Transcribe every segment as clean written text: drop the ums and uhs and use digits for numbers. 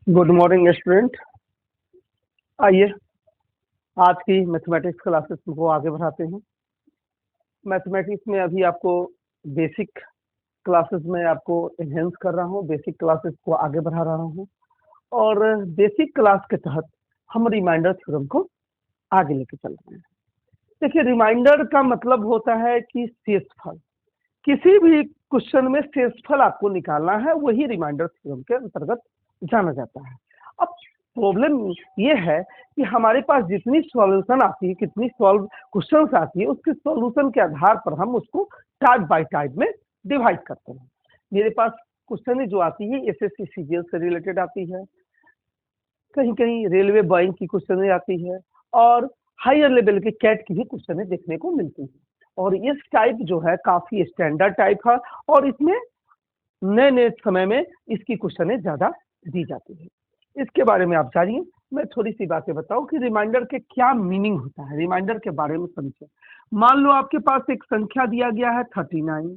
Good morning student. आइए आज की मैथमेटिक्स क्लासेस को आगे बढ़ाते हैं। मैथमेटिक्स में अभी आपको बेसिक क्लासेस में आपको एनहेंस कर रहा हूँ, बेसिक क्लासेस को आगे बढ़ा रहा हूँ और बेसिक क्लास के तहत हम रिमाइंडर थ्योरम को आगे लेके चल रहे हैं। देखिए, रिमाइंडर का मतलब होता है कि शेषफल, किसी भी क्वेश्चन में शेषफल आपको निकालना है, वही रिमाइंडर थ्योरम के अंतर्गत जाना जाता है। अब प्रॉब्लम ये है कि हमारे पास जितनी सॉल्यूशन आती है, कितनी सॉल्व क्वेश्चंस आती है, उसके सॉल्यूशन के आधार पर हम उसको टाइप बाय टाइप में डिवाइड करते हैं। मेरे पास क्वेश्चन जो आती है एसएससी सीजीएल से रिलेटेड आती है, कहीं कहीं रेलवे बॉइंग की क्वेश्चन आती है और हायर लेवल के कैट की भी क्वेश्चन देखने को मिलती है। और इस टाइप जो है काफी स्टैंडर्ड टाइप है और इसमें नए नए समय में इसकी क्वेश्चन ज्यादा दी जाती है। इसके बारे में आप जानिए। मैं थोड़ी सी बातें बताऊं कि रिमाइंडर के क्या मीनिंग होता है, रिमाइंडर के बारे में समझिए। मान लो आपके पास एक संख्या दिया गया है 39,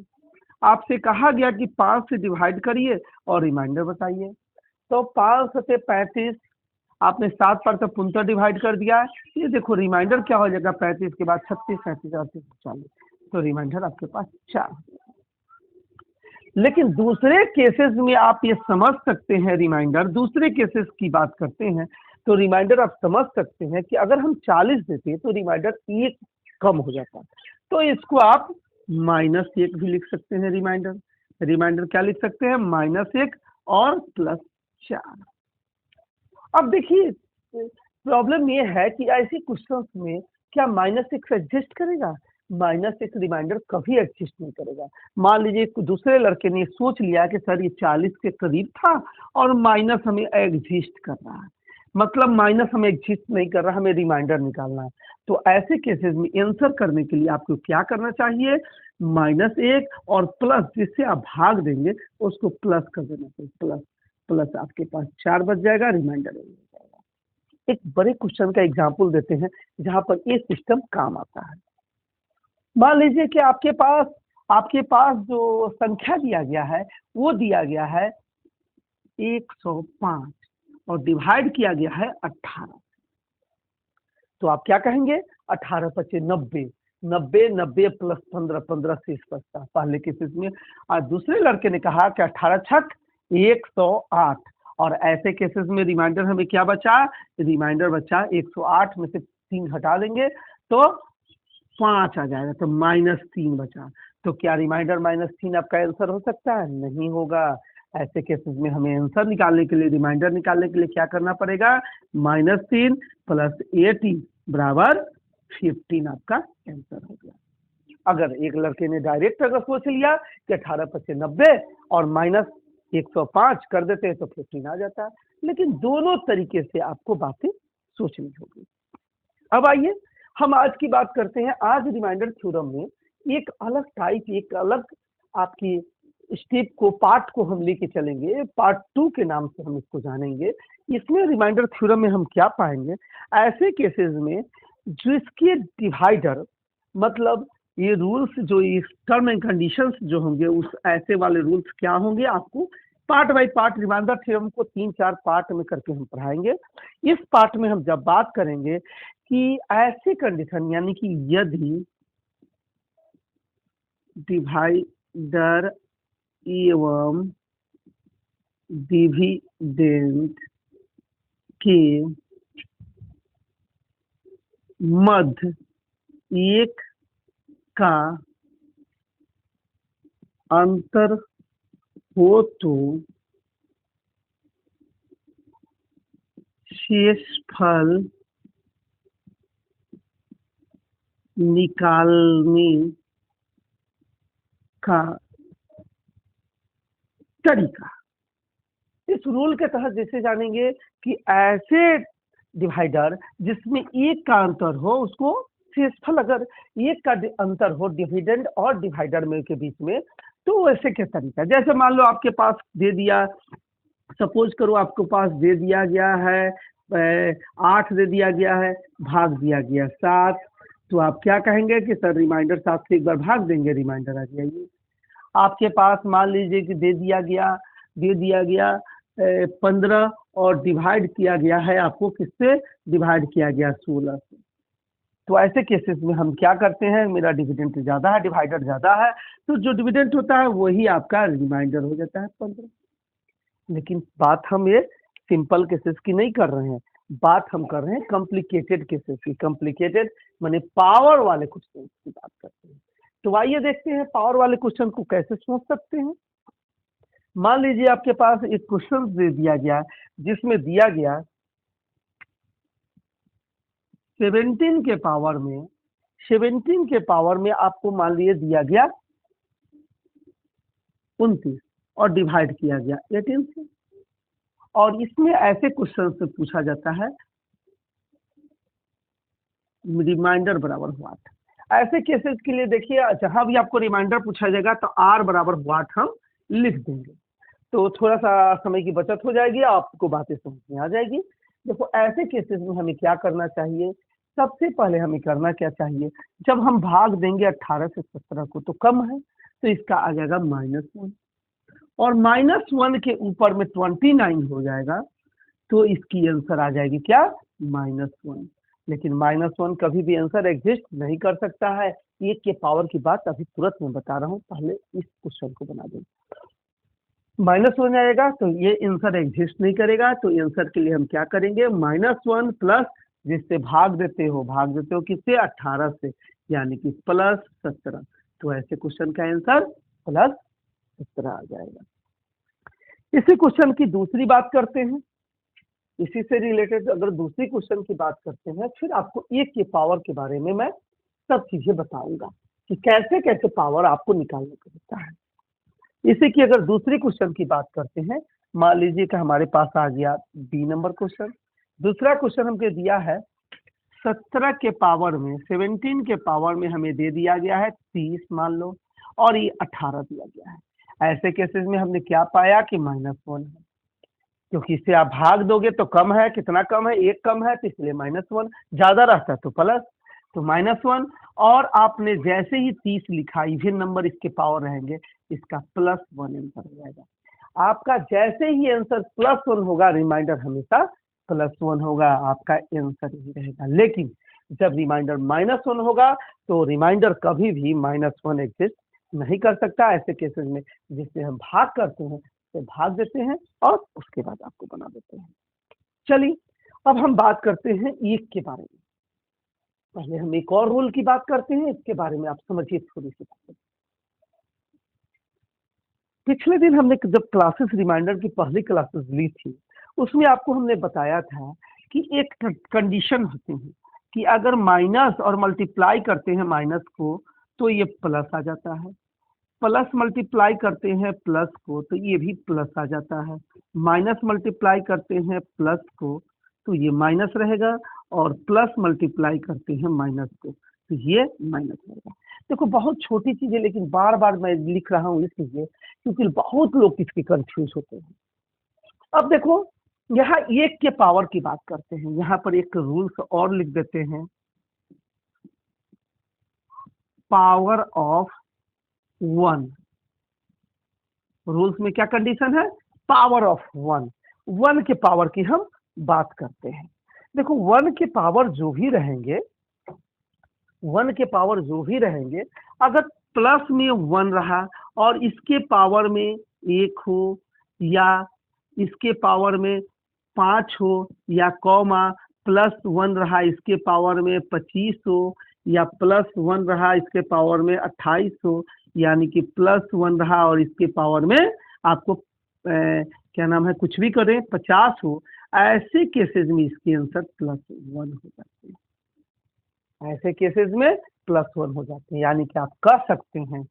आपसे कहा गया कि 5 से डिवाइड करिए और रिमाइंडर बताइए। तो 5 से 35, आपने 7 पर तो पुनः डिवाइड कर दिया है। ये देखो रिमाइंडर क्या हो जाएगा, 35 के बाद 36, 37, 38, 40, तो रिमाइंडर आपके पास 4। लेकिन दूसरे केसेस में आप ये समझ सकते हैं, रिमाइंडर दूसरे केसेस की बात करते हैं तो रिमाइंडर आप समझ सकते हैं कि अगर हम 40 देते हैं तो रिमाइंडर 1 कम हो जाता है, तो इसको आप -1 भी लिख सकते हैं। रिमाइंडर क्या लिख सकते हैं, -1 और +4। अब देखिए, प्रॉब्लम ये है कि ऐसे क्वेश्चंस में क्या -1 एग्जिस्ट करेगा? -1 रिमाइंडर कभी एग्जिस्ट नहीं करेगा। मान लीजिए दूसरे लड़के ने सोच लिया कि सर ये 40 के करीब था और माइनस हमें एग्जिस्ट कर रहा है, मतलब माइनस हमें एग्जिस्ट नहीं कर रहा, हमें रिमाइंडर निकालना है। तो ऐसे केसेस में आंसर करने के लिए आपको क्या करना चाहिए, -1 और प्लस जिससे आप भाग देंगे उसको प्लस कर देना चाहिए। प्लस प्लस आपके पास 4 बच जाएगा, रिमाइंडर हो जाएगा। एक बड़े क्वेश्चन का एग्जाम्पल देते हैं जहां पर ये सिस्टम काम आता है। मान लीजिए कि आपके पास जो संख्या दिया गया है वो दिया गया है 105 और डिवाइड किया गया है 18। तो आप क्या कहेंगे, 18 × 90, 90 90 + 15, 15 शेष बचता पहले केसेस में। और दूसरे लड़के ने कहा कि 18 छक 108 और ऐसे केसेस में रिमाइंडर हमें क्या बचा, रिमाइंडर बचा 108 में से 3 हटा देंगे तो 5 आ जाएगा, तो -3 बचा। तो क्या रिमाइंडर -3 आपका आंसर हो सकता है? नहीं होगा। ऐसे केसेस में हमें आंसर निकालने के लिए, रिमाइंडर निकालने के लिए क्या करना पड़ेगा, -3 + 80 = 15 आपका आंसर हो गया। अगर एक लड़के ने डायरेक्ट अगर सोच लिया कि 18 × 90 और -105 कर देते तो 15 आ जाता है, लेकिन दोनों तरीके से आपको बातें सोचनी होगी। अब आइए हम आज की बात करते हैं। आज रिमाइंडर थ्योरम में एक अलग टाइप, एक अलग आपकी स्टेप को, पार्ट को हम लेके चलेंगे। पार्ट 2 के नाम से हम इसको जानेंगे। इसमें रिमाइंडर थ्योरम में हम क्या पाएंगे, ऐसे केसेस में जिसके डिवाइडर, मतलब ये रूल्स जो इस टर्म एंड कंडीशंस जो होंगे, उस ऐसे वाले रूल्स क्या होंगे, आपको part by part reminder theorem को 3-4 पार्ट में करके हम पढ़ाएंगे। इस पार्ट में हम जब बात करेंगे कि ऐसे कंडीशन, यानी कि यदि डिवाइडर एवं डिविडेंड के मध्य एक का अंतर हो तो शेषफल निकालने का तरीका। इस रूल के तहत जैसे जानेंगे कि ऐसे डिवाइडर जिसमें एक का अंतर हो, उसको शेषफल, अगर एक का अंतर हो डिविडेंड और डिवाइडर में के बीच में, तो वैसे क्या तरीका। जैसे मान लो आपके पास दे दिया, सपोज करो आपके पास दे दिया गया है 8 दे दिया गया है, भाग दिया गया 7, तो आप क्या कहेंगे कि सर रिमाइंडर 7 से एक बार भाग देंगे, रिमाइंडर आ जाइए। आपके पास मान लीजिए कि दे दिया गया 15 और डिवाइड किया गया है आपको किससे, डिवाइड किया गया 16 से। तो ऐसे केसेस में हम क्या करते हैं, मेरा डिविडेंड ज्यादा है, डिवाइडर ज्यादा है, तो जो डिविडेंड होता है वही आपका रिमाइंडर हो जाता है 15। लेकिन बात हम ये सिंपल केसेस की नहीं कर रहे हैं, बात हम कर रहे हैं कॉम्प्लिकेटेड केसेस की। कॉम्प्लिकेटेड माने पावर वाले क्वेश्चन की बात करते हैं। तो आइए देखते हैं पावर वाले क्वेश्चन को कैसे सोच सकते हैं। मान लीजिए आपके पास एक क्वेश्चन दे दिया गया जिसमें दिया गया 17 के पावर में, 17 के पावर में आपको मान लीजिए दिया गया 29 और डिवाइड किया गया 18 से। और इसमें ऐसे क्वेश्चन से पूछा जाता है रिमाइंडर बराबर व्हाट। ऐसे केसेस के लिए देखिए जहां भी आपको रिमाइंडर पूछा जाएगा तो आर बराबर व्हाट हम लिख देंगे, तो थोड़ा सा समय की बचत हो जाएगी, आपको बातें समझ में आ जाएगी। देखो ऐसे केसेस में हमें क्या करना चाहिए, सबसे पहले हमें करना क्या चाहिए, जब हम भाग देंगे 18 से 17 को तो कम है तो इसका आ जाएगा -1, और -1 के ऊपर में 29 हो जाएगा तो इसकी आंसर आ जाएगी क्या, -1। लेकिन -1 कभी भी आंसर एग्जिस्ट नहीं कर सकता है। एक के पावर की बात अभी तुरंत मैं बता रहा हूँ, पहले इस क्वेश्चन को बना दें। -1 आएगा तो ये आंसर एग्जिस्ट नहीं करेगा, तो आंसर के लिए हम क्या करेंगे, -1 प्लस जिससे भाग देते हो किससे, 18 से, यानी कि +17। तो ऐसे क्वेश्चन का आंसर +17 आ जाएगा। इसी क्वेश्चन की दूसरी बात करते हैं, इसी से रिलेटेड अगर दूसरी क्वेश्चन की बात करते हैं, फिर आपको एक के पावर के बारे में मैं सब चीजें बताऊंगा कि कैसे कैसे पावर आपको निकालने को होता है। इसी की अगर दूसरी क्वेश्चन की बात करते हैं, मान लीजिए कि हमारे पास आ गया बी नंबर क्वेश्चन। दूसरा क्वेश्चन हमको दिया है 17 के पावर में, 17 के पावर में हमें दे दिया गया है 30 मान लो, और ये 18 दिया गया है। ऐसे केसेस में हमने क्या पाया कि -1 है, क्योंकि इससे आप भाग दोगे तो कम है, कितना कम है, 1 कम है, तो इसलिए -1, ज्यादा रहता तो प्लस, तो -1। और आपने जैसे ही 30 लिखा, इवन नंबर इसके पावर रहेंगे, इसका +1 आंसर हो जाएगा। आपका जैसे ही आंसर +1 होगा, रिमाइंडर हमेशा +1 होगा, आपका आंसर यही रहेगा। लेकिन जब रिमाइंडर -1 होगा तो रिमाइंडर कभी भी -1 एग्जिस्ट नहीं कर सकता। ऐसे केसेस में जिससे हम भाग करते हैं तो भाग देते हैं और उसके बाद आपको बना देते हैं। चलिए अब हम बात करते हैं एक के बारे में। पहले हम एक और रूल की बात करते हैं, इसके बारे में आप समझिए थोड़ी सी बातें। पिछले दिन हमने जब क्लासेस रिमाइंडर की पहली क्लासेस ली थी, उसमें आपको हमने बताया था कि एक कंडीशन होती है कि अगर माइनस और मल्टीप्लाई करते हैं माइनस को तो ये प्लस आ जाता है, प्लस मल्टीप्लाई करते हैं प्लस को तो ये भी प्लस आ जाता है, माइनस मल्टीप्लाई करते हैं प्लस को तो ये माइनस रहेगा, और प्लस मल्टीप्लाई करते हैं माइनस को तो ये माइनस रहेगा। देखो बहुत छोटी चीज है, लेकिन बार बार मैं लिख रहा हूँ इसलिए क्योंकि बहुत लोग इसके कंफ्यूज होते हैं। अब देखो यहाँ एक के पावर की बात करते हैं, यहाँ पर एक रूल्स और लिख देते हैं, पावर ऑफ 1। रूल्स में क्या कंडीशन है, पावर ऑफ 1, 1 के पावर की हम बात करते हैं। देखो 1 के पावर जो भी रहेंगे, 1 के पावर जो भी रहेंगे, अगर प्लस में 1 रहा और इसके पावर में 1 हो, या इसके पावर में 5 हो, या कॉमा +1 रहा इसके पावर में 25 हो, या +1 रहा इसके पावर में 28 हो, यानी कि +1 रहा और इसके पावर में आपको क्या नाम है कुछ भी करें 50 हो, ऐसे केसेस में इसके आंसर +1 हो जाते हैं। ऐसे केसेस में +1 हो जाते हैं, यानी कि आप कह सकते हैं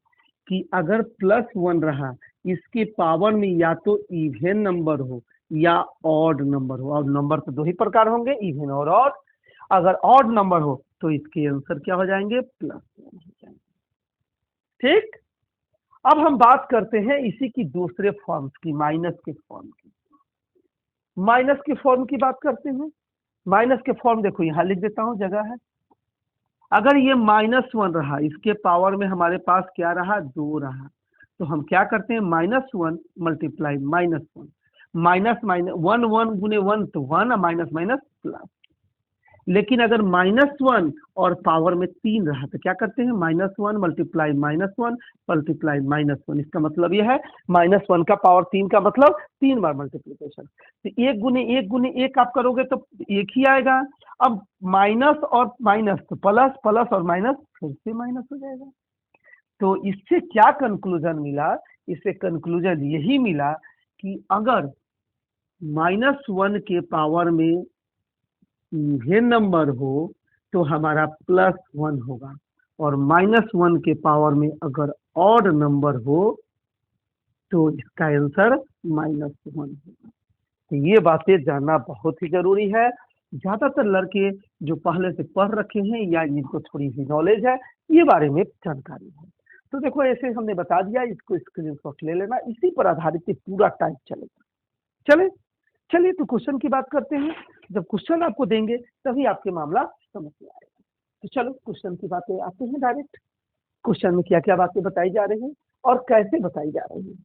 कि अगर +1 रहा इसके पावर में या तो इवन नंबर हो या ऑड नंबर हो, और नंबर तो दो ही प्रकार होंगे, इवन और ऑड। अगर ऑड नंबर हो तो इसके आंसर क्या हो जाएंगे, +1 हो जाएंगे। ठीक, अब हम बात करते हैं इसी की दूसरे फॉर्म्स की, माइनस के फॉर्म की। माइनस के फॉर्म की बात करते हैं। माइनस के फॉर्म देखो यहाँ लिख देता हूँ, जगह है। अगर ये -1 रहा, इसके पावर में हमारे पास क्या रहा, 2 रहा, तो हम क्या करते हैं, -1 मल्टीप्लाई -1। माइनस माइनस 1 1 गुने 1 तो 1, माइनस माइनस प्लस। लेकिन अगर -1 और पावर में 3 रहा तो क्या करते हैं, -1 मल्टीप्लाई -1 मल्टीप्लाई -1। इसका मतलब यह है -1 का पावर 3 का मतलब 3 बार मल्टीप्लीकेशन। तो 1 गुने 1 आप करोगे तो 1 ही आएगा। अब माइनस और माइनस तो प्लस, प्लस और माइनस फिर से माइनस हो जाएगा। तो इससे क्या कंक्लूजन मिला, इससे कंक्लूजन यही मिला कि अगर -1 के पावर में इवन नंबर हो तो हमारा +1 होगा, और -1 के पावर में अगर ऑड नंबर हो तो इसका आंसर -1 होगा। तो ये बातें जानना बहुत ही जरूरी है। ज्यादातर लड़के जो पहले से पढ़ रखे हैं या जिनको थोड़ी सी नॉलेज है, ये बारे में जानकारी है। तो देखो ऐसे हमने बता दिया, इसको स्क्रीनशॉट ले लेना, इसी पर आधारित ये पूरा टाइप चलेगा। चले चलिए तो क्वेश्चन की बात करते हैं। जब क्वेश्चन आपको देंगे तभी आपके मामला समझ में आएगा। तो चलो क्वेश्चन की बातें आते हैं डायरेक्ट। क्वेश्चन में क्या क्या बातें बताई जा रही हैं और कैसे बताई जा रही हैं।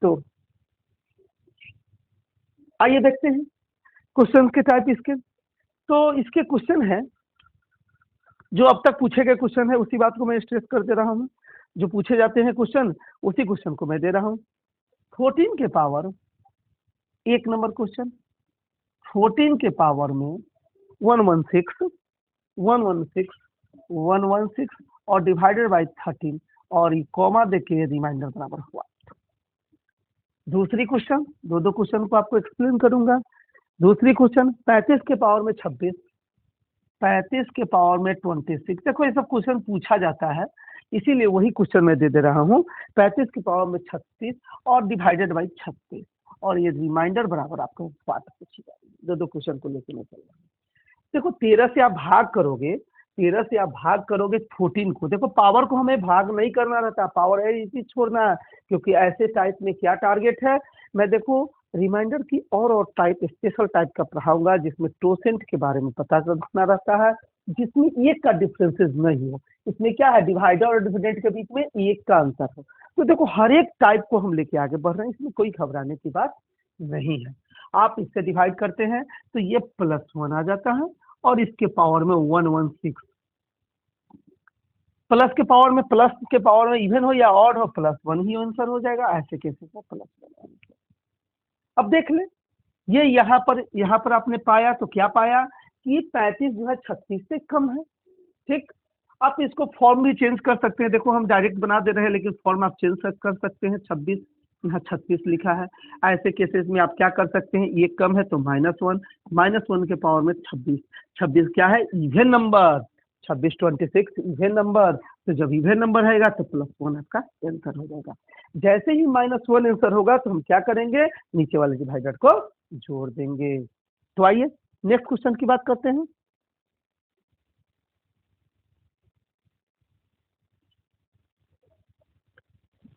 तो आइए देखते हैं क्वेश्चन के टाइप इसके। तो इसके क्वेश्चन है, जो अब तक पूछे गए क्वेश्चन है उसी बात को मैं स्ट्रेस कर दे रहा हूँ। जो पूछे जाते हैं क्वेश्चन उसी क्वेश्चन को मैं दे रहा हूँ। 14 के पावर 1 नंबर क्वेश्चन, 14 के पावर में 116 116 116 और डिवाइडेड बाय 13 और ये कॉमा देके रिमाइंडर बराबर हुआ। दूसरी क्वेश्चन, दो क्वेश्चन को आपको एक्सप्लेन करूंगा। दूसरी क्वेश्चन 35 के पावर में 26, 35 के पावर में 26। देखो ये सब क्वेश्चन पूछा जाता है, इसीलिए वही क्वेश्चन मैं दे रहा हूँ। 35 के पावर में 36 और डिवाइडेड बाई 36 और ये रिमाइंडर बराबर आपको बात पूछी जाएगी। दो क्वेश्चन को लेकर मैं चल रहा हूँ। देखो 13 से आप भाग करोगे, 13 से आप भाग करोगे 14 को। देखो पावर को हमें भाग नहीं करना रहता, पावर है इसी छोड़ना है, क्योंकि ऐसे टाइप में क्या टारगेट है, मैं देखो रिमाइंडर की और टाइप, स्पेशल टाइप का पढ़ाऊंगा जिसमें टोसेंट के बारे में पता करना रहता है, जिसमें एक का डिफरेंसेस नहीं हो। इसमें क्या है, डिवाइडर और डिविडेंड के बीच में एक का अंतर हो। तो देखो हर एक टाइप को हम लेके आगे बढ़ रहे हैं, इसमें कोई घबराने की बात नहीं है। आप इससे डिवाइड करते हैं तो ये +1 आ जाता है और इसके पावर में 116, प्लस के पावर में, प्लस के पावर में इवन हो या ऑड हो, +1 ही आंसर हो जाएगा। ऐसे केसेस में +1। अब देख ले, ये यहाँ पर आपने पाया तो क्या पाया कि 35 जो है 36 से कम है। ठीक, आप इसको फॉर्म भी चेंज कर सकते हैं। देखो हम डायरेक्ट बना दे रहे हैं, लेकिन फॉर्म आप चेंज कर सकते हैं। 26 यहाँ 36 लिखा है। ऐसे केसेस में आप क्या कर सकते हैं, ये कम है तो -1, -1 के पावर में 26, 26 क्या है, इवन नंबर। 26 26 इवन नंबर, तो जब इवन नंबर रहेगा तो +1 आपका आंसर हो जाएगा। जैसे ही -1 आंसर होगा तो हम क्या करेंगे, नीचे वाले डिवाइडर को जोड़ देंगे। तो आइए नेक्स्ट क्वेश्चन की बात करते हैं।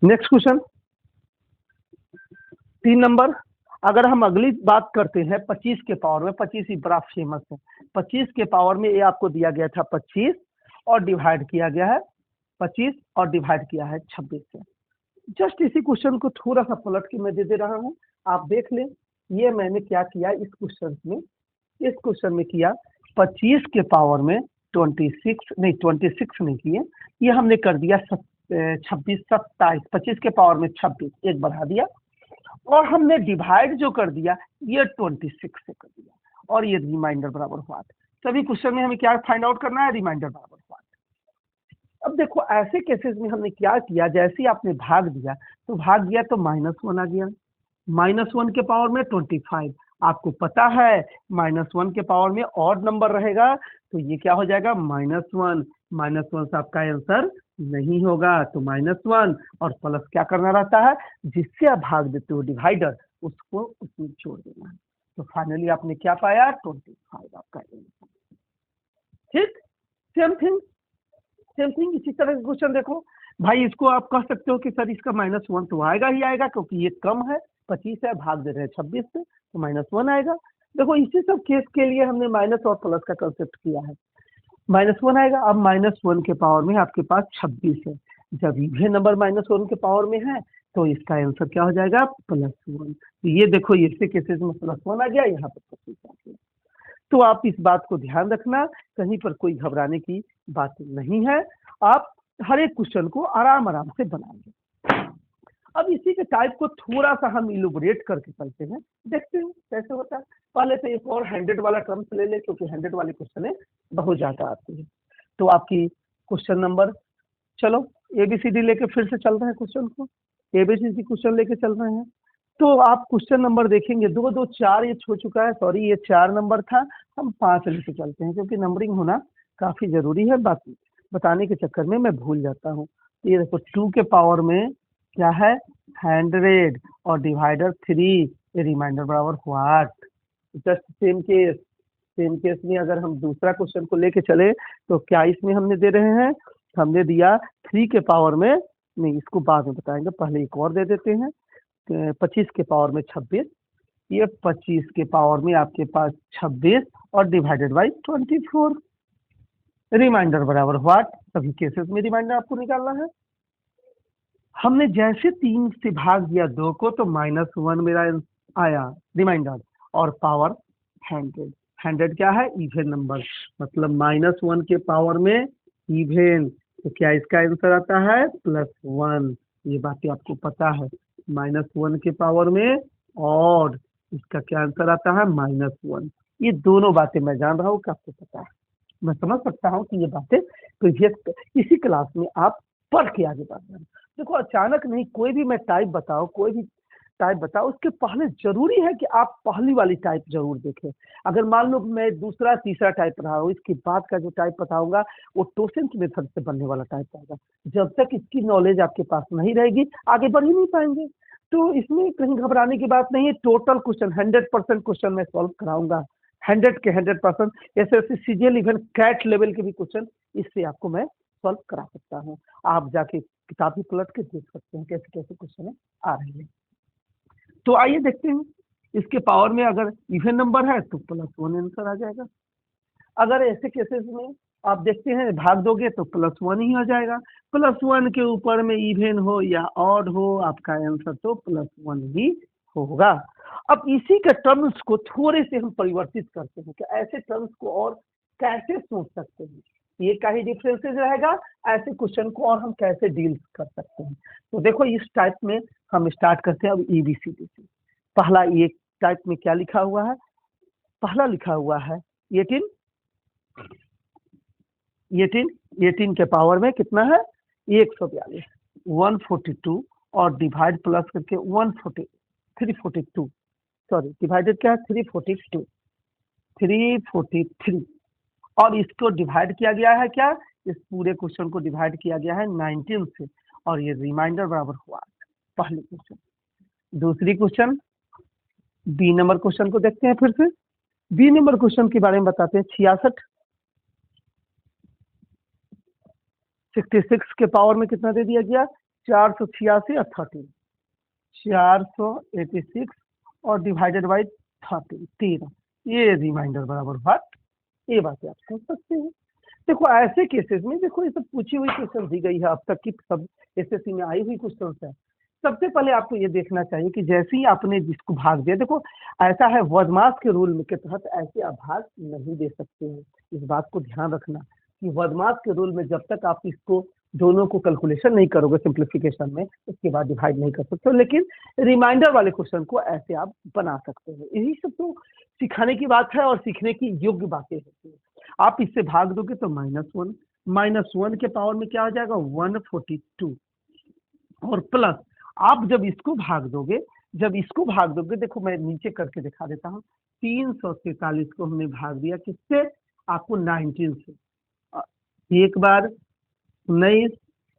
Next question 3 number. अगर हम अगली बात करते हैं 25 के पावर में, 25 ही बड़ा फेमस है। 25 के पावर में ये आपको दिया गया था 25 और डिवाइड किया गया है 25 और डिवाइड किया है 26 से। जस्ट इसी क्वेश्चन को थोड़ा सा पलट के मैं दे रहा हूँ, आप देख लें। ये मैंने क्या किया इस क्वेश्चन में किया 25 के पावर में 26 नहीं किए, ये हमने कर दिया 26 27, 25 के पावर में 26 एक बढ़ा दिया और हमने डिवाइड जो कर दिया ये 26 से कर दिया और ये रिमाइंडर बराबर हुआ। सभी क्वेश्चन में हमें क्या फाइंड आउट करना है, रिमाइंडर बराबर हुआ। अब देखो ऐसे केसेस में हमने क्या किया, जैसे ही आपने भाग दिया तो भाग गया तो -1 आ गया। -1 के पावर में 25, आपको पता है -1 के पावर में ऑड नंबर रहेगा तो ये क्या हो जाएगा, -1, -1 से आपका आंसर नहीं होगा तो -1 और प्लस क्या करना रहता है, जिससे आप भाग देते हो डिवाइडर उसको उसमें जोड़ देना है। तो फाइनली आपने क्या पाया, 25 आपका आंसर। ठीक, सेम थिंग इसी तरह का क्वेश्चन देखो भाई, इसको आप कह सकते हो कि सर इसका -1 तो आएगा ही आएगा, क्योंकि ये कम है, 25 है, भाग दे रहे हैं 26 से तो -1 आएगा। देखो इसी सब केस के लिए हमने माइनस और प्लस का कंसेप्ट किया है। -1 आएगा। अब -1 के पावर में आपके पास 26 है, जब इवन नंबर -1 के पावर में है तो इसका आंसर क्या हो जाएगा? +1। ये देखो इससे केसेस में +1 आ गया, यहाँ पर +1 आ गया। तो आप इस बात को ध्यान रखना, कहीं पर कोई घबराने की बात नहीं है। आप हर एक क्वेश्चन को आराम आराम से बनाएंगे। अब इसी के टाइप को थोड़ा सा हम इलुबरेट करके चलते हैं, देखते हैं कैसे होता है। पहले तो एक और 100 वाला टर्म्स ले ले, क्योंकि 100 वाली क्वेश्चन बहुत ज्यादा आती है। तो आपकी क्वेश्चन नंबर, चलो ABCD लेके फिर से चल रहे हैं क्वेश्चन को, ABCD क्वेश्चन लेके चल रहे हैं। तो आप क्वेश्चन नंबर देखेंगे 2 2 4 ये हो चुका है, सॉरी ये 4 नंबर था, हम 5 लेके चलते हैं क्योंकि नंबरिंग होना काफी जरूरी है, बाकी बताने के चक्कर में मैं भूल जाता हूँ। ये देखो 2 के पावर में क्या है? 100 और डिवाइडर 3, ये रिमाइंडर बराबर व्हाट? जस्ट सेम केस में अगर हम दूसरा क्वेश्चन को लेके चले तो क्या इसमें हमने दे रहे हैं? हमने दिया 3 के पावर में, नहीं इसको बाद में बताएंगे, पहले एक और दे देते हैं। 25 के पावर में 26, ये 25 के पावर में आपके पास 26 और डिवाइडेड बाई 24, रिमाइंडर बराबर व्हाट? सभी केसेस में रिमाइंडर आपको निकालना है। हमने जैसे 3 से भाग दिया 2 को तो -1 मेरा आया रिमाइंडर, और पावर 100 क्या है? इवन नंबर, मतलब -1 के पावर में इवन, तो क्या इसका आंसर आता है? +1। ये बातें आपको पता है, -1 के पावर में और इसका क्या आंसर आता है? -1। ये दोनों बातें मैं जान रहा हूँ कि आपको पता है, मैं समझ सकता हूँ कि ये बातें प्रीवियस इसी क्लास में आप पढ़ के आगे बढ़ रहे हैं। देखो अचानक नहीं, कोई भी मैं टाइप बताओ, कोई भी टाइप बताओ, उसके पहले जरूरी है कि आप पहली वाली टाइप जरूर देखें। अगर मान लो मैं दूसरा तीसरा टाइप रहा हूँ, इसके बाद का जो टाइप बताऊंगा वो टोसेंट मेथड से बनने वाला टाइप आएगा। जब तक इसकी नॉलेज आपके पास नहीं रहेगी आगे बढ़ ही नहीं पाएंगे। तो इसमें कहीं घबराने की बात नहीं है, टोटल क्वेश्चन 100% क्वेश्चन मैं सॉल्व कराऊंगा, 100 के 100%। ऐसे CGL इवन कैट लेवल के भी क्वेश्चन इससे आपको मैं सॉल्व करा सकता हूँ। आप जाके किताब ही पलट के देख सकते हैं कैसे कैसे क्वेश्चन आ रही है। तो आइए देखते हैं, इसके पावर में अगर इवन नंबर है तो +1 आंसर आ जाएगा। अगर ऐसे केसेस में आप देखते हैं भाग दोगे तो +1 ही आ जाएगा। +1 के ऊपर में इवन हो या ऑड हो, आपका आंसर तो +1 ही होगा। अब इसी के टर्म्स को थोड़े से हम परिवर्तित करते हैं कि ऐसे टर्म्स को और कैसे सोच सकते हैं, ये का ही डिफरेंसेस रहेगा, ऐसे क्वेश्चन को और हम कैसे डील कर सकते हैं। तो देखो इस टाइप में हम स्टार्ट करते हैं अब ABCD से। पहला ये टाइप में क्या लिखा हुआ है? पहला लिखा हुआ है 18 के पावर में कितना है? 142, 142 और डिवाइड प्लस करके 342, सॉरी डिवाइडेड क्या है? 343 और इसको डिवाइड किया गया है क्या? इस पूरे क्वेश्चन को डिवाइड किया गया है 19 से, और ये रिमाइंडर बराबर हुआ पहले क्वेश्चन। दूसरी क्वेश्चन बी नंबर क्वेश्चन को देखते हैं फिर से। बी नंबर क्वेश्चन के बारे में बताते हैं। 66 के पावर में कितना दे दिया गया? 486 और 13, 486 और डिवाइडेड बाई 13, ये रिमाइंडर बराबर बात, ये बातें आप सोच सकते हैं। देखो ऐसे केसेस में, देखो ये सब पूछी हुई क्वेश्चन दी गई है, अब तक की सब SSC में आई हुई क्वेश्चन है। सबसे पहले आपको ये देखना चाहिए कि जैसे ही आपने जिसको भाग दिया, देखो ऐसा है बदमाश के रूल के तहत ऐसे आप भाग नहीं दे सकते हैं। इस बात को ध्यान रखना कि बदमाश के रूल में जब तक आप इसको दोनों को कैलकुलेशन नहीं करोगे सिंप्लीफिकेशन में, उसके बाद डिवाइड नहीं कर सकते हो, लेकिन रिमाइंडर वाले क्वेश्चन को ऐसे आप बना सकते हैं। यही सब तो सिखाने की बात है और सीखने की योग्य बातें होती है। आप इससे भाग दोगे तो -1 के पावर में क्या हो जाएगा? 142, और प्लस आप जब इसको भाग दोगे, देखो मैं नीचे करके दिखा देता हूँ। 343 को हमने भाग दिया किससे? आपको 19 से। एक बार 19,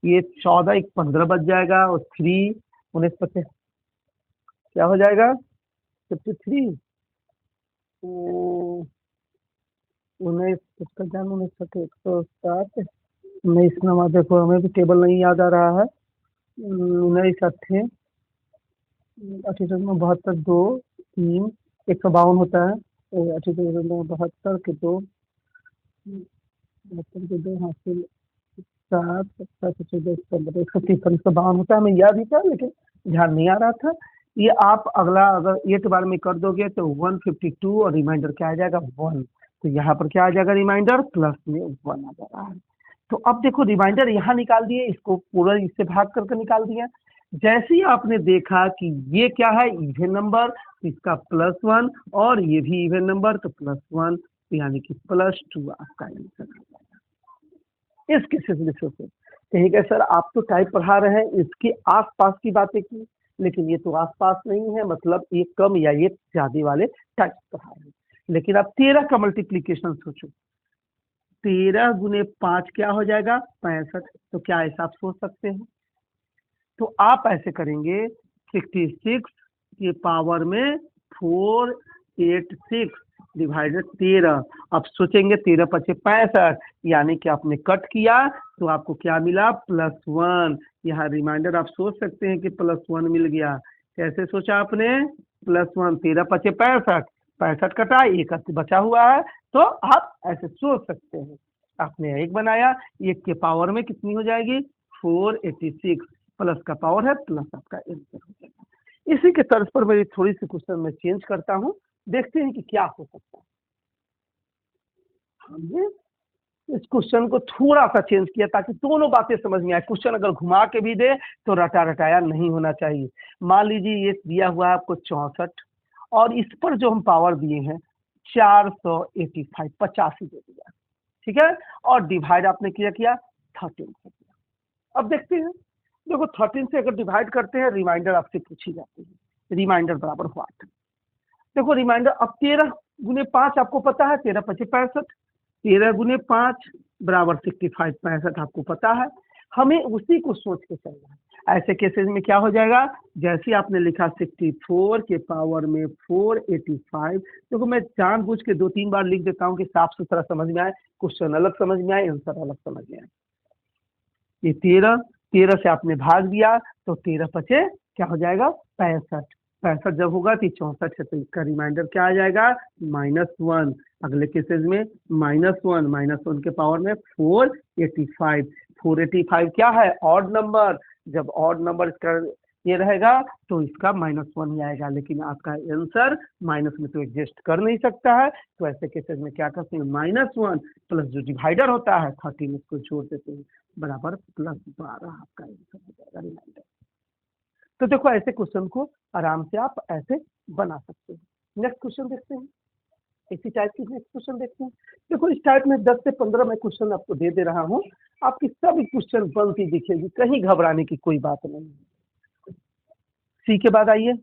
ये 14 1 15 बच जाएगा, और 3 19 25 क्या हो जाएगा? 53, 19 19 107, 19 नंबर देखो हमें भी टेबल नहीं याद आ रहा है। 19 अट्ठे 72 2 3 152 होता है। 72 के 2 हासिल 7 7 14 15 153 152 होता है, हमें याद ही था, लेकिन ध्यान नहीं आ रहा था। ये आप अगला अगर एक बार में कर दोगे तो 152 और रिमाइंडर क्या आ जाएगा 1, तो यहाँ पर क्या आ जाएगा रिमाइंडर प्लस में 1 आ जाएगा। तो अब देखो रिमाइंडर यहाँ निकाल दिए, इसको पूरा इससे भाग करके निकाल दिया। जैसे ही आपने देखा कि ये क्या है इवन नंबर, तो इसका +1 और ये भी इवन नंबर तो +1, यानी कि +2 आपका आंसर आ जाएगा। इस केसेस में सोचो कहेगा सर आप तो टाइप पढ़ा रहे हैं इसके आसपास की बातें की, लेकिन ये तो आसपास नहीं है, मतलब ये कम या ये ज्यादा वाले टाइप पढ़ा रहे हैं। लेकिन आप 13 का मल्टीप्लीकेशन सोचो, 13 गुने 5 क्या हो जाएगा 65, तो क्या ऐसा आप सोच सकते हैं? तो आप ऐसे करेंगे 66 के पावर में 486 डिवाइडेड 13। अब सोचेंगे 13 पचे 65, यानी कि आपने कट किया तो आपको क्या मिला +1। यहाँ रिमाइंडर आप सोच सकते हैं कि +1 मिल गया। कैसे सोचा आपने? +1, 13 पचे 65, 65 कटा, एक बचा हुआ है, तो आप ऐसे सोच सकते हैं। आपने एक बनाया, एक के पावर में कितनी हो जाएगी 486, प्लस का पावर है प्लस आपका आंसर हो जाएगा। इसी के तर्ज पर मैं थोड़ी सी क्वेश्चन में चेंज करता हूँ, देखते हैं कि क्या हो सकता है। हमने इस क्वेश्चन को थोड़ा सा चेंज किया ताकि दोनों बातें समझ में आए। क्वेश्चन अगर घुमा के भी दे तो रटा रटाया नहीं होना चाहिए। मान लीजिए ये दिया हुआ है आपको 64 और इस पर जो हम पावर दिए हैं 485 85 दे दिया, ठीक है, और डिवाइड आपने किया 13 से किया। अब देखते हैं, देखो 13 से अगर डिवाइड करते हैं रिमाइंडर आपसे पूछी जाती है, रिमाइंडर बराबर हुआ। देखो रिमाइंडर अब 13 गुने 5 आपको पता है 13 पचे 65, 13 गुने 5 बराबर 65, 65 आपको पता है, हमें उसी को सोच के चलना है। ऐसे केसेस में क्या हो जाएगा, जैसे आपने लिखा 64 के पावर में 485, देखो मैं जानबूझ के 2-3 बार लिख देता हूँ कि साफ सुथरा समझ में आए, क्वेश्चन अलग समझ में आए, आंसर अलग समझ में आए। ये 13 से आपने भाग दिया तो 13 पचे क्या हो जाएगा 65, 65 जब होगा तो 64 है, तो इसका रिमाइंडर क्या आ जाएगा -1। अगले केसेस में -1 के पावर में 485, 485 क्या है ऑड नंबर, जब ऑड नंबर इसका ये रहेगा तो इसका -1 ही आएगा, लेकिन आपका आंसर माइनस में तो एडजस्ट कर नहीं सकता है, तो ऐसे केसेस में क्या करते हैं -1 प्लस जो डिवाइडर होता है 13 इसको जोड़ देते हैं बराबर +12 आपका आंसर हो जाएगा रिमाइंडर। तो देखो ऐसे क्वेश्चन को आराम से आप ऐसे बना सकते हैं। नेक्स्ट क्वेश्चन देखते हैं, इसी टाइप की नेक्स्ट क्वेश्चन देखते हैं। देखो इस टाइप में 10 से 15 मैं क्वेश्चन आपको दे दे रहा हूँ, आपकी सभी क्वेश्चन बनती दिखेगी, कहीं घबराने की कोई बात नहीं है। सी के बाद आइए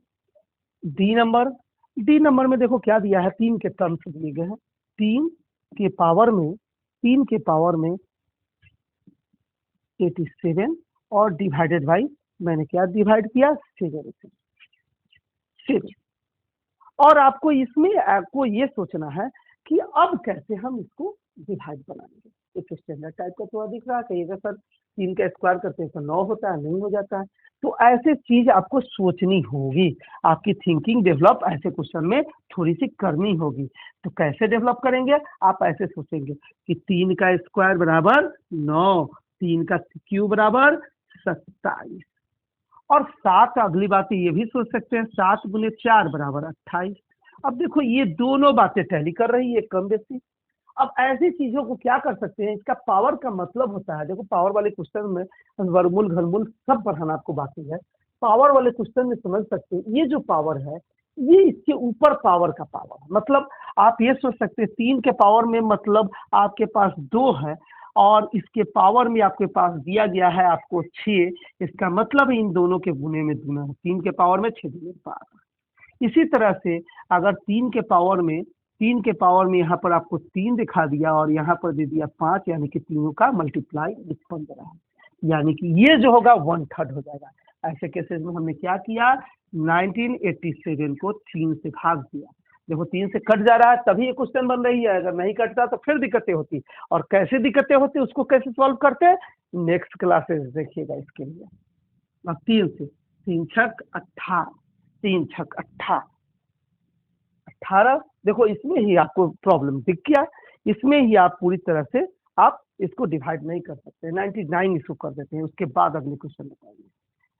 डी नंबर। डी नंबर में देखो क्या दिया है, 3 के टर्म्स दिए गए हैं, 3 के पावर में 87 और डिवाइडेड बाई मैंने क्या डिवाइड किया 7 से। और आपको इसमें आपको ये सोचना है कि अब कैसे हम इसको डिवाइड बनाएंगे। एक स्टैंडर्ड टाइप का तो दिख रहा है, कहिएगा सर 3 का स्क्वायर करते हैं तो 9 होता है, नहीं हो जाता है, तो ऐसे चीज आपको सोचनी होगी, आपकी थिंकिंग डेवलप ऐसे क्वेश्चन में थोड़ी सी करनी होगी। तो कैसे डेवलप करेंगे, आप ऐसे सोचेंगे कि 3 का स्क्वायर बराबर 9, 3 का क्यूब बराबर 27, और 7 अगली बात ये भी सोच सकते हैं 7 गुने 4 बराबर 28। अब देखो ये दोनों बातें टैली कर रही है कम बेसी। अब ऐसी चीजों को क्या कर सकते हैं, इसका पावर का मतलब होता है, देखो पावर वाले क्वेश्चन में वर्गमूल घनमूल सब पढ़ाना आपको बाकी है, पावर वाले क्वेश्चन में समझ सकते हैं ये जो पावर है ये इसके ऊपर पावर का पावर, मतलब आप ये सोच सकते हैं 3 के पावर में मतलब आपके पास 2 है और इसके पावर में आपके पास दिया गया है आपको 6, इसका मतलब इन दोनों के गुने में गुना है, 3 के पावर में 6 गुने 12। इसी तरह से अगर 3 के पावर में यहाँ पर आपको 3 दिखा दिया और यहाँ पर दे दिया 5, यानी कि तीनों का मल्टीप्लाई 15 है, यानी कि ये जो होगा 1/3 हो जाएगा। ऐसे केसेस में हमने क्या किया 1987 को 3 से भाग दिया, देखो 3 से कट जा रहा है तभी ये क्वेश्चन बन रही है, अगर नहीं कटता तो फिर दिक्कतें होती, और कैसे दिक्कतें होती उसको कैसे सॉल्व करते नेक्स्ट क्लासेस देखिएगा इसके लिए। अब 3 से 3 छक 18, 3 छक 18, देखो इसमें ही आपको प्रॉब्लम दिख गया, इसमें ही आप पूरी तरह से आप इसको डिवाइड नहीं कर सकते, 99 इसको कर देते हैं, उसके बाद अगले क्वेश्चन बताइए।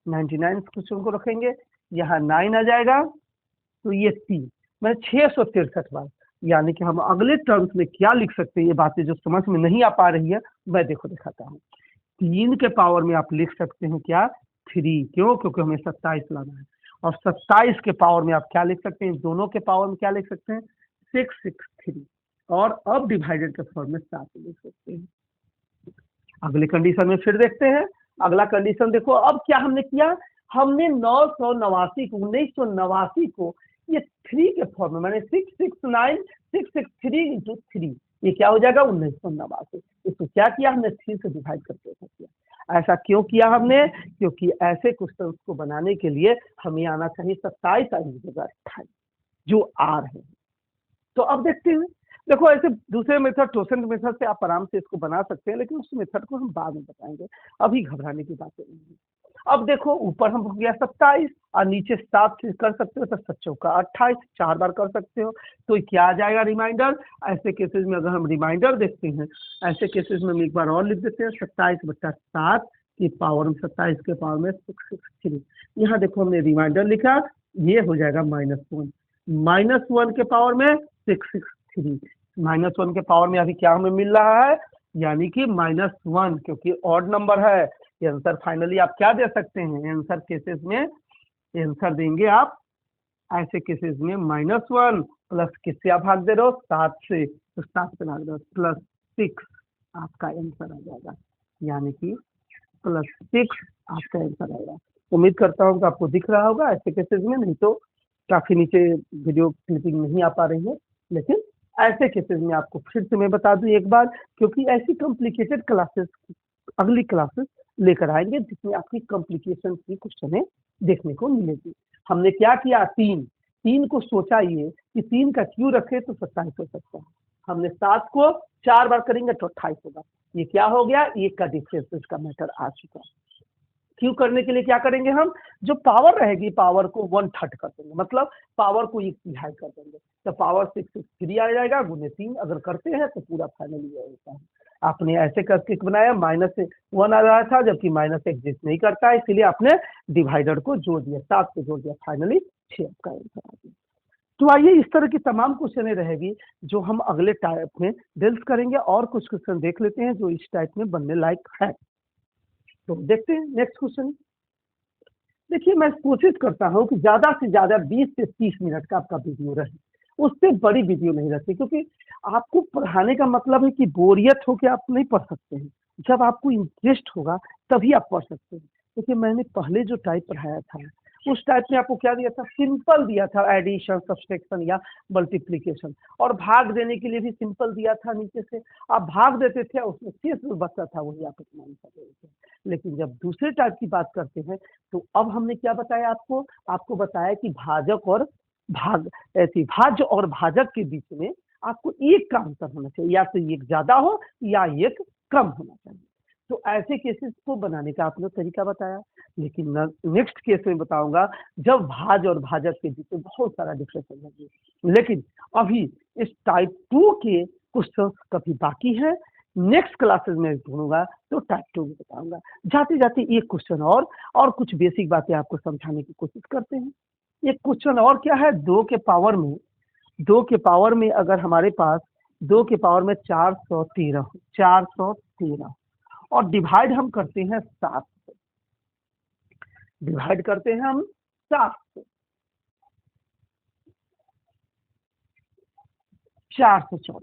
99 क्वेश्चन को रखेंगे, यहाँ 9 आ जाएगा, तो ये 3 मैं 663 बार। यानी कि हम अगले टर्म्स में क्या लिख सकते हैं, ये बातें जो समझ में नहीं आ पा रही है मैं देखो दिखाता हूँ। 3 के पावर में आप लिख सकते हैं क्या 3, क्यों? क्योंकि हमें 27 लाना है। और 27 के पावर में आप क्या लिख सकते हैं, दोनों के पावर में क्या लिख सकते हैं 663, और अब डिवाइडेड के फॉर्म में 7 लिख सकते हैं। अगले कंडीशन में फिर देखते हैं। अगला कंडीशन देखो, अब क्या हमने किया, हमने 1989 को ये 3 के फॉर्म में, मैंने 669,663 इंटू 3, ये क्या हो जाएगा 1989। इसको क्या किया हमने 3 से डिवाइड करके ऐसा किया। ऐसा क्यों किया हमने? क्योंकि ऐसे क्वेश्चन को बनाने के लिए हमें आना चाहिए 27 और 28 जो आ रहे हैं। तो अब देखते हैं, देखो ऐसे दूसरे मेथड टोसेंट मेथड से आप आराम से इसको बना सकते हैं, लेकिन उस मेथड को हम बाद में बताएंगे, अभी घबराने की बात नहीं है। अब देखो ऊपर हम हो गया 27 और नीचे 7 से कर सकते हो, तो 7 चौका 28, 4 बार कर सकते हो, तो क्या आ जाएगा रिमाइंडर। ऐसे केसेस में अगर हम रिमाइंडर देखते हैं, ऐसे केसेस में हम एक बार और लिख देते हैं 27/7 की पावर में 27 के पावर में 663। यहाँ देखो हमने रिमाइंडर लिखा, ये हो जाएगा -1, -1 के पावर में 663, -1 के पावर में अभी क्या हमें मिल रहा है, यानी कि -1, क्योंकि ऑड नंबर है। आंसर फाइनली आप क्या दे सकते हैं, आंसर केसेस में आंसर देंगे आप ऐसे केसेस में -1 प्लस किससे आप भाग दे रहे हो 7 से, तो 7 से भाग दे रहे हो +6 आपका आंसर आ जाएगा, यानी कि +6 आपका आंसर आएगा। उम्मीद करता हूँ कि आपको दिख रहा होगा ऐसे केसेस में, नहीं तो काफी नीचे वीडियो क्लिपिंग नहीं आ पा रही है, लेकिन ऐसे केसेस में आपको फिर से मैं बता दूं एक बार, क्योंकि ऐसी कॉम्प्लिकेटेड क्लासेस अगली क्लासेस लेकर आएंगे जिसमें आपकी कॉम्प्लिकेशन की क्वेश्चन देखने को मिलेगी। हमने क्या किया, 3 को सोचा ये कि 3 का क्यों रखे तो 27 हो सकता है, हमने 7 को 4 बार करेंगे तो 28 होगा। ये क्या हो गया, एक का डिफरेंस का मैटर आ चुका। क्यों करने के लिए क्या करेंगे, हम जो पावर रहेगी पावर को 1/3 कर देंगे, मतलब पावर को 1/3 कर देंगे, तो पावर 663 आ जाएगा गुने 3 अगर करते हैं तो पूरा फाइनल ये होता है। आपने ऐसे करके बनाया, -1 आ रहा था जबकि -1 एग्जिस्ट नहीं करता है, इसीलिए आपने डिवाइडर को जोड़ दिया, 7 को जोड़ दिया, फाइनली 6 आपका आंसर आ गया। तो आइए इस तरह की तमाम क्वेश्चन रहेगी जो हम अगले टाइप में डील्स करेंगे, और कुछ क्वेश्चन देख लेते हैं जो इस टाइप में बनने लायक है। तो देखते हैं नेक्स्ट क्वेश्चन। देखिए मैं कोशिश करता हूँ कि ज्यादा से ज्यादा 20 से 30 मिनट का आपका वीडियो रहे, उससे बड़ी वीडियो नहीं रहती, क्योंकि आपको पढ़ाने का मतलब है कि बोरियत हो के आप नहीं पढ़ सकते हैं, जब आपको इंटरेस्ट होगा तभी आप पढ़ सकते हैं। देखिए मैंने पहले जो टाइप पढ़ाया था उस टाइप में आपको क्या दिया था, सिंपल दिया था, एडिशन सब्सट्रैक्शन या मल्टीप्लिकेशन, और भाग देने के लिए भी सिंपल दिया था, नीचे से आप भाग देते थे, उसमें शेष जो बचता था वही आप अपना आंसर देते थे। लेकिन जब दूसरे टाइप की बात करते हैं तो अब हमने क्या बताया आपको, आपको बताया कि भाजक और भाज्य और भाजक के बीच में आपको एक का अंतर होना चाहिए, या तो एक ज्यादा हो या एक कम होना चाहिए। तो ऐसे केसेस को बनाने का आपने तरीका बताया, लेकिन नेक्स्ट केस में बताऊंगा जब भाज्य और भाजक के बीच में बहुत सारा डिफरेंस होगा। लेकिन अभी इस टाइप 2 के क्वेश्चन कभी बाकी है, नेक्स्ट क्लासेस में ढूंढूंगा तो टाइप 2 में बताऊंगा। जाते जाते एक क्वेश्चन और कुछ बेसिक बातें आपको समझाने की कोशिश करते हैं। एक क्वेश्चन और क्या है, 2 के पावर में अगर हमारे पास 2 के पावर में 413 और डिवाइड हम करते हैं 7 से, डिवाइड करते हैं हम 7 से, 414।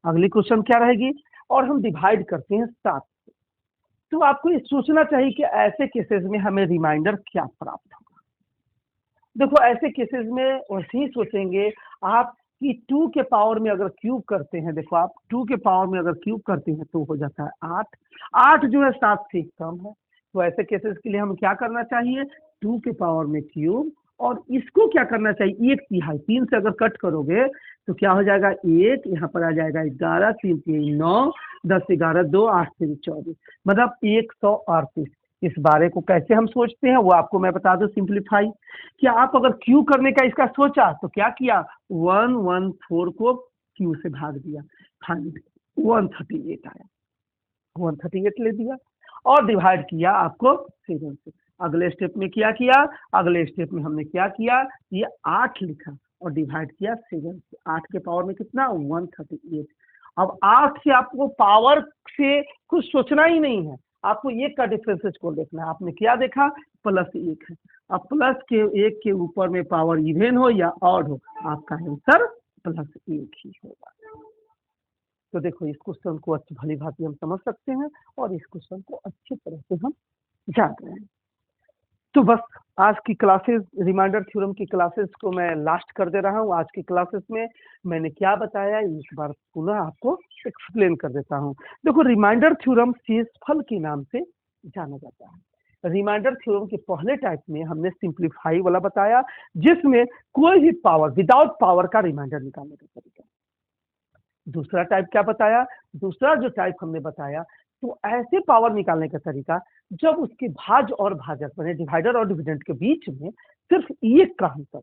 अगली क्वेश्चन क्या रहेगी, और हम डिवाइड करते हैं 7 से। तो आपको ये सोचना चाहिए कि ऐसे केसेस में हमें रिमाइंडर क्या प्राप्त होगा। देखो ऐसे केसेस में वैसे ही सोचेंगे आप कि 2 के पावर में अगर क्यूब करते हैं, देखो आप 2 के पावर में अगर क्यूब करते हैं तो हो जाता है 8 जो है 7 से कम है। तो ऐसे केसेस के लिए हम क्या करना चाहिए, 2 के पावर में क्यूब, और इसको क्या करना चाहिए 1/3, 3 से अगर कट करोगे तो क्या हो जाएगा 1, यहाँ पर आ जाएगा 11, 3 3 9, 10 11 2, 8 3 24, मतलब 138। इस बारे को कैसे हम सोचते हैं वो आपको मैं बता दूं सिंप्लीफाई, कि आप अगर क्यू करने का इसका सोचा तो क्या किया, 114 को क्यू से भाग दिया, 138 आया, 138 ले दिया, और डिवाइड किया आपको 7 से। अगले स्टेप में क्या किया, अगले स्टेप में हमने क्या किया, ये 8 लिखा और डिवाइड किया 7 से। 8 के पावर में कितना, 138। अब 8 से आपको पावर से कुछ सोचना ही नहीं है, आपको एक का डिफरेंसेस को देखना है। आपने क्या देखा, +1 है। अब प्लस के 1 के ऊपर में पावर इवन हो या ऑड हो, आपका आंसर +1 ही होगा। तो देखो इस क्वेश्चन को अच्छी भली भांति हम समझ सकते हैं और इस क्वेश्चन को अच्छी तरह से हम जान रहे हैं। तो बस आज की क्लासेस, रिमाइंडर थ्योरम की क्लासेस को मैं लास्ट कर दे रहा हूँ। आज की क्लासेस में मैंने क्या बताया एक बार पुनः आपको एक्सप्लेन कर देता हूँ। देखो रिमाइंडर थ्योरम शेषफल के नाम से जाना जाता है। रिमाइंडर थ्योरम के पहले टाइप में हमने सिंप्लीफाई वाला बताया, जिसमें कोई भी पावर विदाउट पावर का रिमाइंडर निकालने का तरीका। दूसरा टाइप क्या बताया, दूसरा जो टाइप हमने बताया तो ऐसे पावर निकालने का तरीका जब उसके भाज्य और भाजक बने, डिवाइडर और डिविडेंड के बीच में सिर्फ एक का अंतर।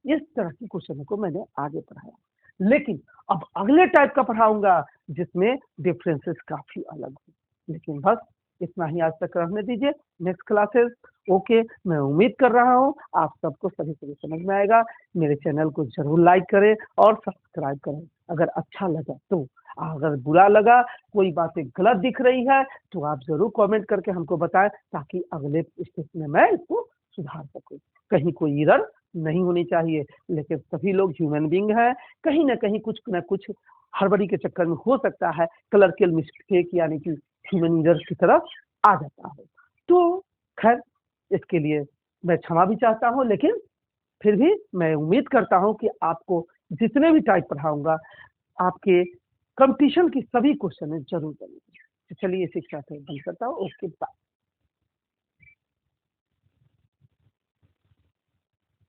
इस तरह की क्वेश्चन को मैंने आगे पढ़ाया, लेकिन अब अगले टाइप का पढ़ाऊंगा जिसमें डिफरेंसेस काफी अलग हो। लेकिन बस इतना ही आज तक रहने दीजिए। नेक्स्ट क्लासेस ओके, मैं उम्मीद कर रहा हूँ आप सबको सभी समझ में आएगा। मेरे चैनल को जरूर लाइक करें और सब्सक्राइब करें अगर अच्छा लगा तो। अगर बुरा लगा, कोई बातें गलत दिख रही है तो आप जरूर कमेंट करके हमको बताएं, ताकि अगले स्टेप में मैं इसको सुधार सकूं। कहीं कोई एरर नहीं होनी चाहिए, लेकिन सभी लोग ह्यूमन बीइंग हैं, कहीं ना कहीं कुछ ना कुछ हड़बड़ी के चक्कर में हो सकता है क्लर्कियल मिस्टेक यानी कि ह्यूमन एरर की तरफ आ जाता है। तो खैर इसके लिए मैं क्षमा भी चाहता हूँ, लेकिन फिर भी मैं उम्मीद करता हूँ कि आपको जितने भी टाइप पढ़ाऊंगा आपके कंपटीशन की सभी क्वेश्चन जरूर बनेंगे। तो चलिए शिक्षा से बंद करता हूँ। Okay bye.